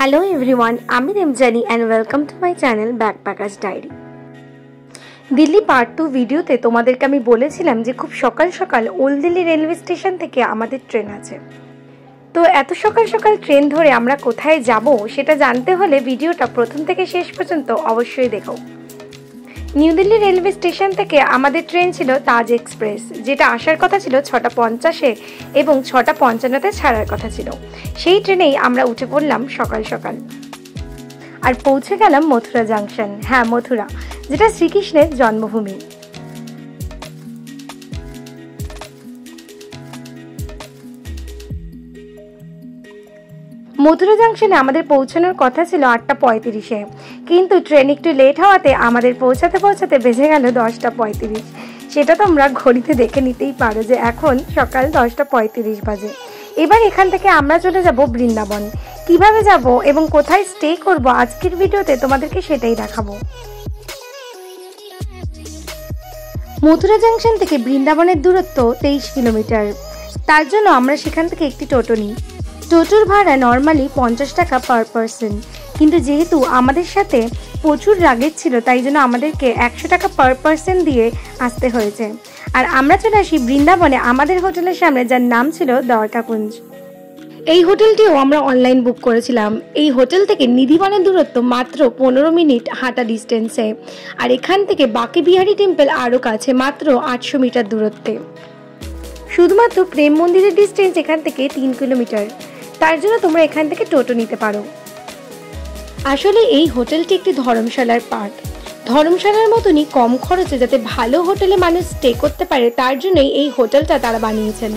Hello everyone, আমি রেমজানি and welcome to my channel Backpackers Diary. Delhi part 2 ভিডিওতে তোমাদেরকে আমি বলেছিলাম যে খুব সকাল সকাল ওল্ড দিল্লি রেলওয়ে স্টেশন থেকে আমাদের ট্রেন আছে। তো এত সকাল সকাল ট্রেন ধরে আমরা কোথায় যাব সেটা জানতে হলে ভিডিওটা প্রথম থেকে শেষ পর্যন্ত অবশ্যই দেখো। নিউ দিল্লি রেলওয়ে স্টেশন থেকে আমাদের ট্রেন ছিল তাজ এক্সপ্রেস, যেটা আসার কথা ছিল 6:50-এ এবং 6:55-তে ছাড়ার কথা ছিল। সেই ট্রেনেই আমরা উঠে পড়লাম সকাল সকাল আর পৌঁছে গেলাম মথুরা জাংশন। হ্যাঁ, মথুরা, যেটা শ্রীকৃষ্ণের জন্মভূমি। মথুরা জাংশনে আমাদের পৌঁছানোর কথা ছিল 8:35-এ, কিন্তু ট্রেন একটু লেট হওয়াতে আমাদের পৌঁছাতে পৌঁছাতে বেজে গেল 10:35। সেটা তোমরা ঘড়িতে দেখে নিতেই পারো যে এখন সকাল 10:35 বাজে। এবার এখান থেকে আমরা চলে যাব বৃন্দাবন। কিভাবে যাব এবং কোথায় স্টে করব আজকের ভিডিওতে তোমাদেরকে সেটাই দেখাবো। মথুরা জাংশন থেকে বৃন্দাবনের দূরত্ব 23 কিলোমিটার। তার জন্য আমরা সেখান থেকে একটি টোটো নিই। টোটোর ভাড়া নর্মালি 50 টাকা পার পারসন, কিন্তু যেহেতু আমাদের সাথে প্রচুর লাগেজ ছিল তাই জন্য আমাদেরকে 100 টাকা পার পারসন দিয়ে আসতে হয়েছে। আর আমরা চলে আসি বৃন্দাবনে আমাদের হোটেলের সামনে, যার নাম ছিল দ্বারকাকুঞ্জ। এই হোটেলটিও আমরা অনলাইন বুক করেছিলাম। এই হোটেল থেকে নিধিবনের দূরত্ব মাত্র 15 মিনিট হাঁটা ডিস্টেন্সে, আর এখান থেকে বাঁকে বিহারী টেম্পল আরও কাছে, মাত্র 800 মিটার দূরত্বে। শুধুমাত্র প্রেম মন্দিরের ডিস্টেন্স এখান থেকে 3 কিলোমিটার। তার জন্য তোমরা এখান থেকে টোটো নিতে পারো। আসলে এই হোটেলটি একটি ধর্মশালার পার্ট। ধর্মশালার মতনই কম খরচে যাতে ভালো হোটেলে মানুষ স্টে করতে পারে তার জন্যই এই হোটেলটা তারা বানিয়েছেন,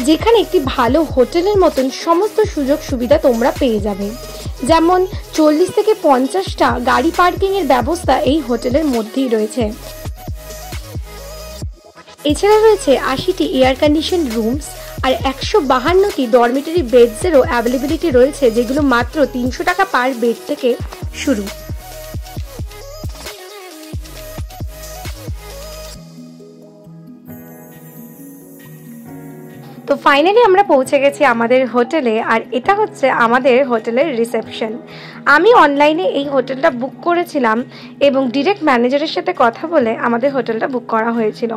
যেখানে একটি ভালো হোটেলের মতন সমস্ত সুযোগ সুবিধা তোমরা পেয়ে যাবে। যেমন 40 থেকে 50টা গাড়ি পার্কিংয়ের ব্যবস্থা এই হোটেলের মধ্যেই রয়েছে। এছাড়া রয়েছে 80টি এয়ার কন্ডিশন রুমস আর 152টি ডরমিটরি বেডসেরও অ্যাভেলেবিলিটি রয়েছে, যেগুলো মাত্র 300 টাকা পার বেড থেকে শুরু। তো ফাইনালি আমরা পৌঁছে গেছি আমাদের হোটেলে, আর এটা হচ্ছে আমাদের হোটেলের রিসেপশন। আমি অনলাইনে এই হোটেলটা বুক করেছিলাম এবং ডিরেক্ট ম্যানেজারের সাথে কথা বলে আমাদের হোটেলটা বুক করা হয়েছিল।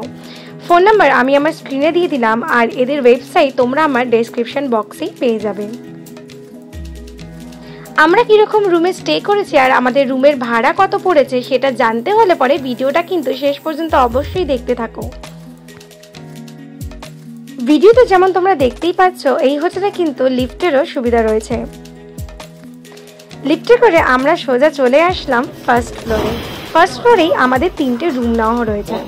ফোন নাম্বার আমি আমার স্ক্রিনে দিয়ে দিলাম, আর এদের ওয়েবসাইট তোমরা আমার ডেসক্রিপশন বক্সেই পেয়ে যাবে। আমরা কীরকম রুমে স্টে করেছি আর আমাদের রুমের ভাড়া কত পড়েছে সেটা জানতে হলে পরে ভিডিওটা কিন্তু শেষ পর্যন্ত অবশ্যই দেখতে থাকো। ভিডিওতে যেমন তোমরা দেখতেই পাচ্ছ এই হোটেলে কিন্তু লিফটেরও সুবিধা রয়েছে। লিফটে করে আমরা সোজা চলে আসলাম ফার্স্ট ফ্লোরে। ফার্স্ট ফ্লোরেই আমাদের 3টে রুম নেওয়া রয়েছে।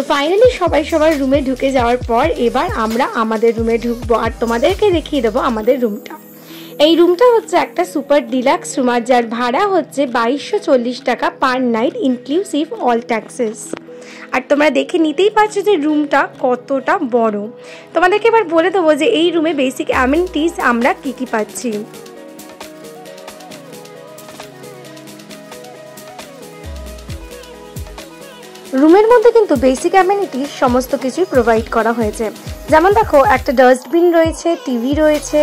তো ফাইনালি সবাই সবার রুমে ঢুকে যাওয়ার পর এবার আমরা আমাদের রুমে ঢুকবো আর তোমাদেরকে দেখিয়ে দেবো আমাদের রুমটা। এই রুমটা হচ্ছে একটা সুপার ডিলাক্স রুম, আর যার ভাড়া হচ্ছে 2240 টাকা per night inclusive all taxes. আর তোমরা দেখে নিতেই পারছো যে রুমটা কতটা বড়। তোমাদেরকে এবার বলে দেবো যে এই রুমে বেসিক অ্যামেনিটিস আমরা কি কি পাচ্ছি। রুমের মধ্যে কিন্তু বেসিক অ্যামেনিটিস সমস্ত কিছুই প্রোভাইড করা হয়েছে। যেমন দেখো, একটা ডাস্টবিন রয়েছে, টিভি রয়েছে,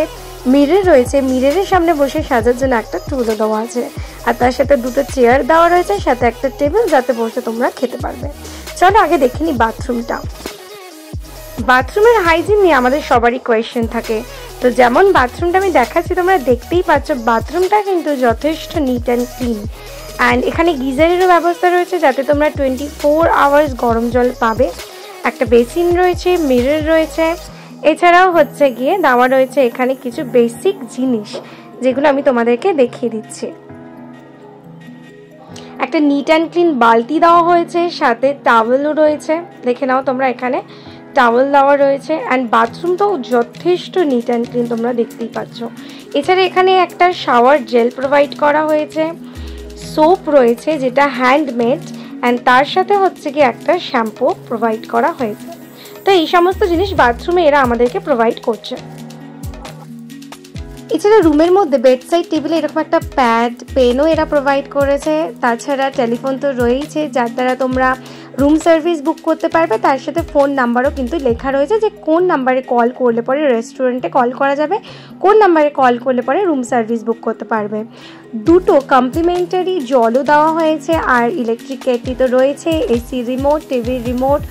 মিরর রয়েছে, মিররের সামনে বসে সাজার জন্য একটা টুলও দেওয়া আছে, আর তার সাথে 2টো চেয়ার দেওয়া রয়েছে, সাথে একটা টেবিল যাতে বসে তোমরা খেতে পারবে। চলো আগে দেখে নি বাথরুমটা। বাথরুমের হাইজিন নিয়ে আমাদের সবারই কোয়েশ্চেন থাকে। তো যেমন বাথরুমটা আমি দেখাচ্ছি তোমরা দেখতেই পাচ্ছ, বাথরুমটা কিন্তু যথেষ্ট নিট অ্যান্ড ক্লিন। অ্যান্ড এখানে গিজারেরও ব্যবস্থা রয়েছে যাতে তোমরা 24 আওয়ার্স গরম জল পাবে। একটা বেসিন রয়েছে, মিরর রয়েছে, এছাড়াও হচ্ছে গিয়ে দেওয়া রয়েছে এখানে কিছু বেসিক জিনিস যেগুলো আমি তোমাদেরকে দেখিয়ে দিচ্ছি। একটা নিট অ্যান্ড ক্লিন বালতি দেওয়া হয়েছে, সাথে টাওয়েলও রয়েছে, দেখে নাও তোমরা এখানে। টাওয়েল দেওয়া রয়েছে অ্যান্ড বাথরুমটাও যথেষ্ট নিট অ্যান্ড ক্লিন, তোমরা দেখতেই পাচ্ছ। এছাড়া এখানে একটা শাওয়ার জেল প্রোভাইড করা হয়েছে, সোপ রয়েছে যেটা হ্যান্ডমেড, অ্যান্ড তার সাথে হচ্ছে কি একটা শ্যাম্পু প্রোভাইড করা হয়েছে। তো এই সমস্ত জিনিস বাথরুমে এরা আমাদেরকে প্রোভাইড করছে। এছাড়া রুমের মধ্যে বেডসাইড টেবিলে এরকম একটা প্যাড পেনও এরা প্রোভাইড করেছে। তাছাড়া টেলিফোন তো রয়েইছে, যার দ্বারা তোমরা রুম সার্ভিস বুক করতে পারবে। তার সাথে ফোন নাম্বারও কিন্তু লেখা রয়েছে যে কোন নাম্বারে কল করলে পরে রেস্টুরেন্টে কল করা যাবে, কোন নাম্বারে কল করলে পরে রুম সার্ভিস বুক করতে পারবে। দুটো কমপ্লিমেন্টারি জলও দেওয়া হয়েছে, আর ইলেকট্রিক কেটলি তো রয়েছে, AC remote, TV remote,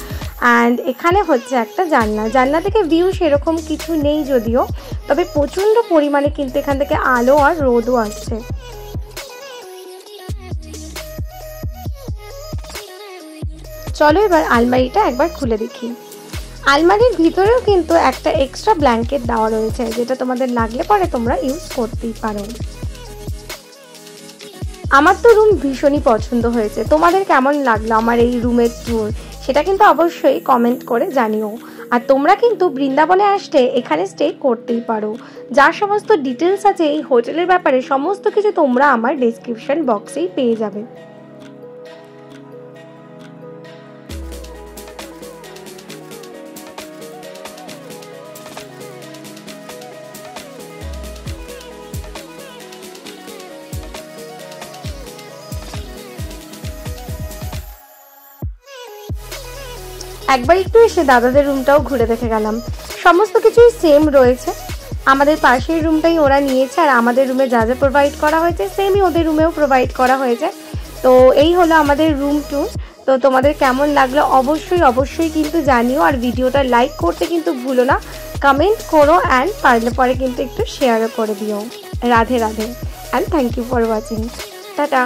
and এখানে হচ্ছে একটা জানলা থেকে ভিউ সেরকম কিছু নেই যদিও, তবে প্রচণ্ড পরিমাণে কিন্তু এখান থেকে আলো আর রোদও আসছে। চলো এবার আলমারিটা একবার খুলে দেখি। আলমারির ভিতরেও কিন্তু একটা এক্সট্রা ব্ল্যাঙ্কেট দেওয়া রয়েছে, যেটা তোমাদের লাগলে পরে তোমরা ইউজ করতেই পারো। আমার তো রুম ভীষণই পছন্দ হয়েছে। তোমাদের কেমন লাগলো আমার এই রুমের ট্যুর, সেটা কিন্তু অবশ্যই কমেন্ট করে জানিও। আর তোমরা কিন্তু বৃন্দাবনে আসলে এখানে স্টে করতেই পারো। যা সমস্ত ডিটেলস আছে এই হোটেলের ব্যাপারে সমস্ত কিছু তোমরা আমার ডেসক্রিপশন বক্সেই পেয়ে যাবে। একবার একটু এসে দাদাদের রুমটাও ঘুরে দেখে গেলাম। সমস্ত কিছুই সেম রয়েছে। আমাদের পাশের রুমটাই ওরা নিয়েছে, আর আমাদের রুমে যা যা প্রোভাইড করা হয়েছে সেমই ওদের রুমেও প্রোভাইড করা হয়েছে। তো এই হলো আমাদের রুম ট্যুর। তো তোমাদের কেমন লাগলো অবশ্যই কিন্তু জানিও, আর ভিডিওটা লাইক করতে কিন্তু ভুলো না, কমেন্ট করো, অ্যান্ড পারলে পরে কিন্তু একটু শেয়ারও করে দিও। Radhe Radhe, and thank you for watching. Tata.